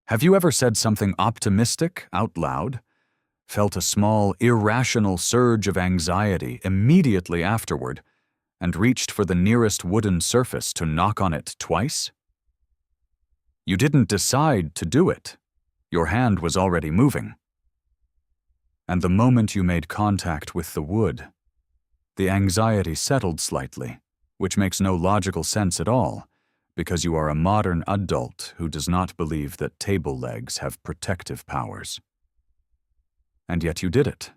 Have you ever said something optimistic out loud, felt a small, irrational surge of anxiety immediately afterward, and reached for the nearest wooden surface to knock on it twice? You didn't decide to do it. Your hand was already moving. And the moment you made contact with the wood, the anxiety settled slightly, which makes no logical sense at all, because you are a modern adult who does not believe that table legs have protective powers. And yet you did it.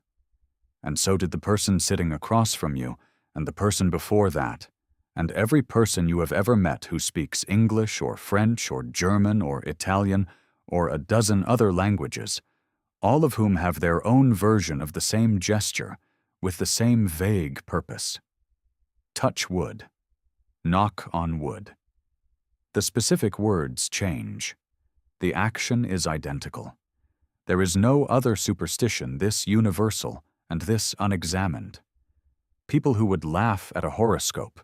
And so did the person sitting across from you, and the person before that, and every person you have ever met who speaks English or French or German or Italian or a dozen other languages, all of whom have their own version of the same gesture with the same vague purpose. Touch wood. Knock on wood. The specific words change. The action is identical. There is no other superstition this universal and this unexamined. People who would laugh at a horoscope,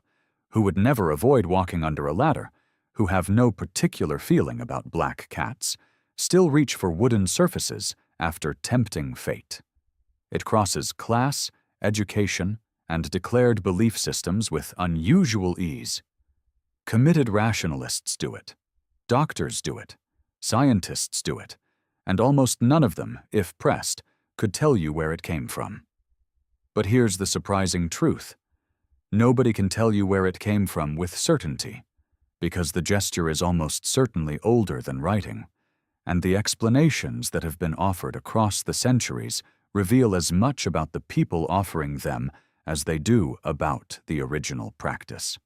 who would never avoid walking under a ladder, who have no particular feeling about black cats, still reach for wooden surfaces after tempting fate. It crosses class, education, and declared belief systems with unusual ease. Committed rationalists do it. Doctors do it. Scientists do it. And almost none of them, if pressed, could tell you where it came from. But here's the surprising truth. Nobody can tell you where it came from with certainty, because the gesture is almost certainly older than writing, and the explanations that have been offered across the centuries reveal as much about the people offering them as they do about the original practice.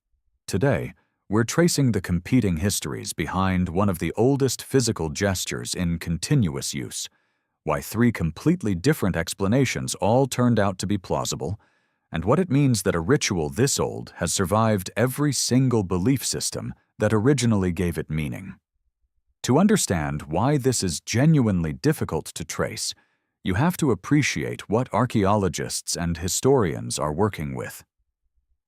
Today, we're tracing the competing histories behind one of the oldest physical gestures in continuous use, why three completely different explanations all turned out to be plausible, and what it means that a ritual this old has survived every single belief system that originally gave it meaning. To understand why this is genuinely difficult to trace, you have to appreciate what archaeologists and historians are working with.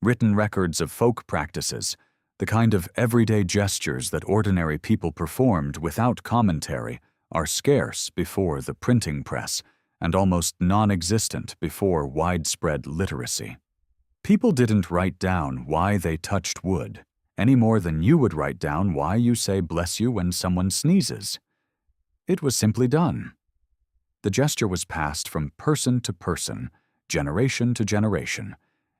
Written records of folk practices, the kind of everyday gestures that ordinary people performed without commentary, are scarce before the printing press and almost non-existent before widespread literacy. People didn't write down why they touched wood, any more than you would write down why you say bless you when someone sneezes. It was simply done. The gesture was passed from person to person, generation to generation,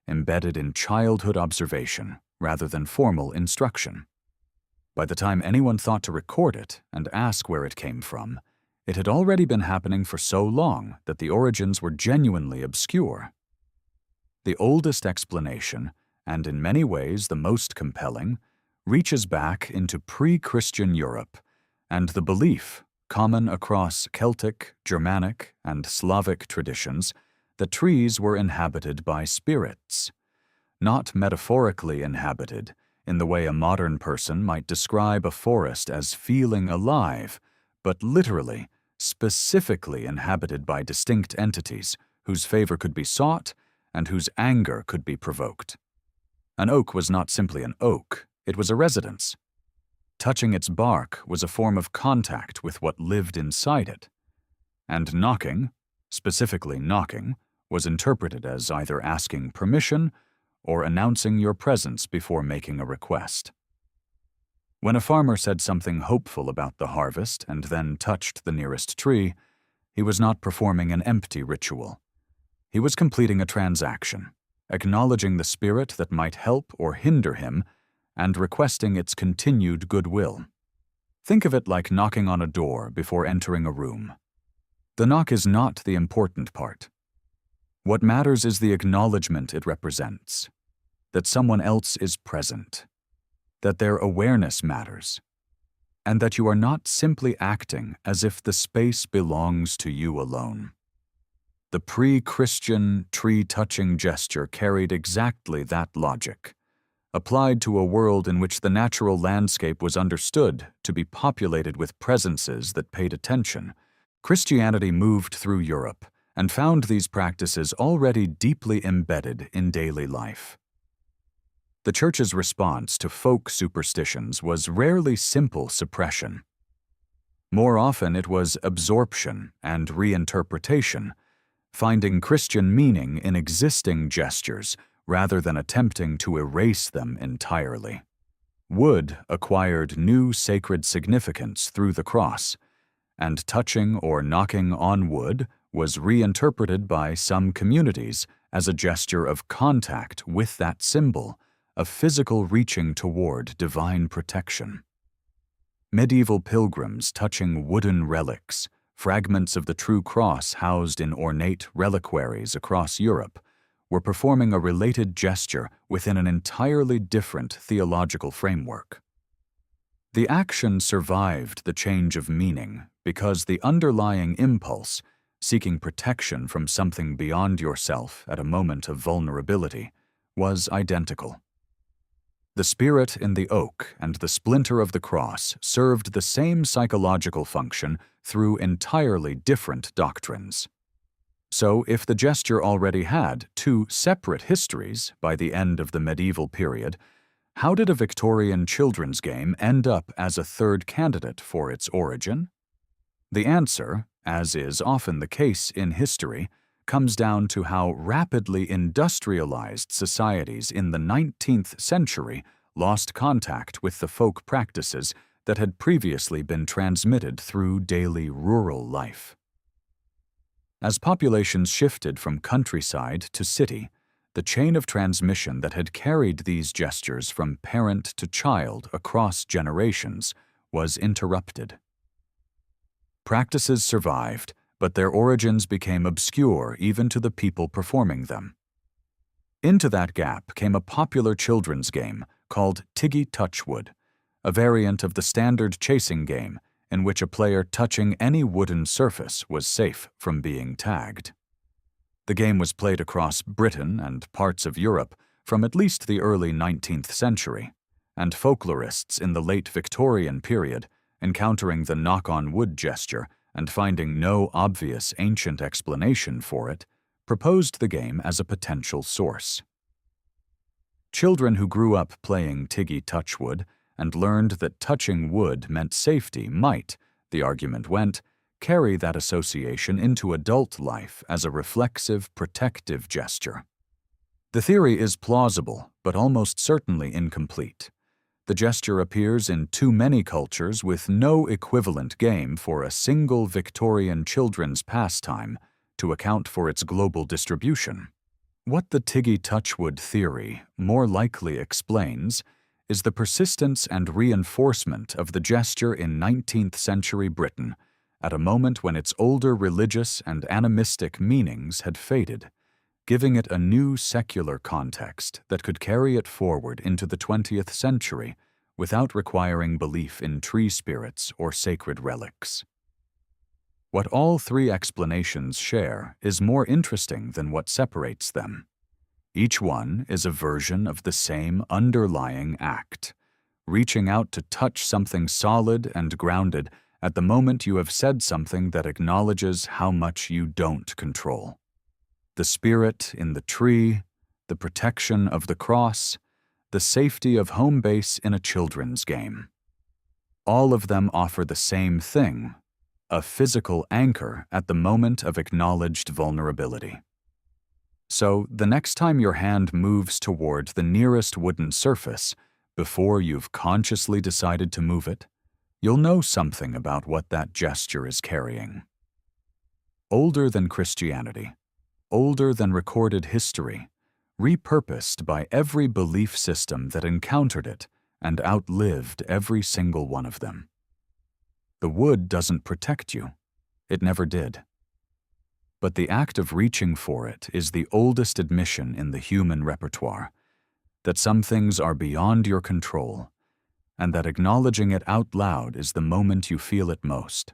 embedded in childhood observation rather than formal instruction. By the time anyone thought to record it and ask where it came from, it had already been happening for so long that the origins were genuinely obscure. The oldest explanation, and in many ways the most compelling, reaches back into pre-Christian Europe and the belief, common across Celtic, Germanic, and Slavic traditions, that trees were inhabited by spirits. Not metaphorically inhabited, in the way a modern person might describe a forest as feeling alive, but literally, specifically inhabited by distinct entities whose favor could be sought and whose anger could be provoked. An oak was not simply an oak, it was a residence. Touching its bark was a form of contact with what lived inside it. And knocking, specifically knocking, was interpreted as either asking permission or announcing your presence before making a request. When a farmer said something hopeful about the harvest and then touched the nearest tree, he was not performing an empty ritual. He was completing a transaction, acknowledging the spirit that might help or hinder him, and requesting its continued goodwill. Think of it like knocking on a door before entering a room. The knock is not the important part. What matters is the acknowledgement it represents, that someone else is present, that their awareness matters, and that you are not simply acting as if the space belongs to you alone. The pre-Christian tree-touching gesture carried exactly that logic, applied to a world in which the natural landscape was understood to be populated with presences that paid attention. Christianity moved through Europe and found these practices already deeply embedded in daily life. The Church's response to folk superstitions was rarely simple suppression. More often it was absorption and reinterpretation, finding Christian meaning in existing gestures rather than attempting to erase them entirely. Wood acquired new sacred significance through the cross, and touching or knocking on wood was reinterpreted by some communities as a gesture of contact with that symbol, a physical reaching toward divine protection. Medieval pilgrims touching wooden relics, fragments of the true cross housed in ornate reliquaries across Europe, were performing a related gesture within an entirely different theological framework. The action survived the change of meaning because the underlying impulse, seeking protection from something beyond yourself at a moment of vulnerability, was identical. The spirit in the oak and the splinter of the cross served the same psychological function through entirely different doctrines. So, if the gesture already had two separate histories by the end of the medieval period, how did a Victorian children's game end up as a third candidate for its origin? The answer, as is often the case in history, comes down to how rapidly industrialized societies in the 19th century lost contact with the folk practices that had previously been transmitted through daily rural life. As populations shifted from countryside to city, the chain of transmission that had carried these gestures from parent to child across generations was interrupted. Practices survived, but their origins became obscure even to the people performing them. Into that gap came a popular children's game called Tiggy Touchwood, a variant of the standard chasing game in which a player touching any wooden surface was safe from being tagged. The game was played across Britain and parts of Europe from at least the early 19th century, and folklorists in the late Victorian period, encountering the knock-on-wood gesture and finding no obvious ancient explanation for it, proposed the game as a potential source. Children who grew up playing Tiggy Touchwood and learned that touching wood meant safety might, the argument went, carry that association into adult life as a reflexive, protective gesture. The theory is plausible, but almost certainly incomplete. The gesture appears in too many cultures with no equivalent game for a single Victorian children's pastime to account for its global distribution. What the Tiggy Touchwood theory more likely explains is the persistence and reinforcement of the gesture in 19th century Britain at a moment when its older religious and animistic meanings had faded, giving it a new secular context that could carry it forward into the 20th century without requiring belief in tree spirits or sacred relics. What all three explanations share is more interesting than what separates them. Each one is a version of the same underlying act, reaching out to touch something solid and grounded at the moment you have said something that acknowledges how much you don't control. The spirit in the tree, the protection of the cross, the safety of home base in a children's game. All of them offer the same thing, a physical anchor at the moment of acknowledged vulnerability. So, the next time your hand moves toward the nearest wooden surface, before you've consciously decided to move it, you'll know something about what that gesture is carrying. Older than Christianity, older than recorded history, repurposed by every belief system that encountered it and outlived every single one of them. The wood doesn't protect you. It never did. But the act of reaching for it is the oldest admission in the human repertoire, that some things are beyond your control, and that acknowledging it out loud is the moment you feel it most.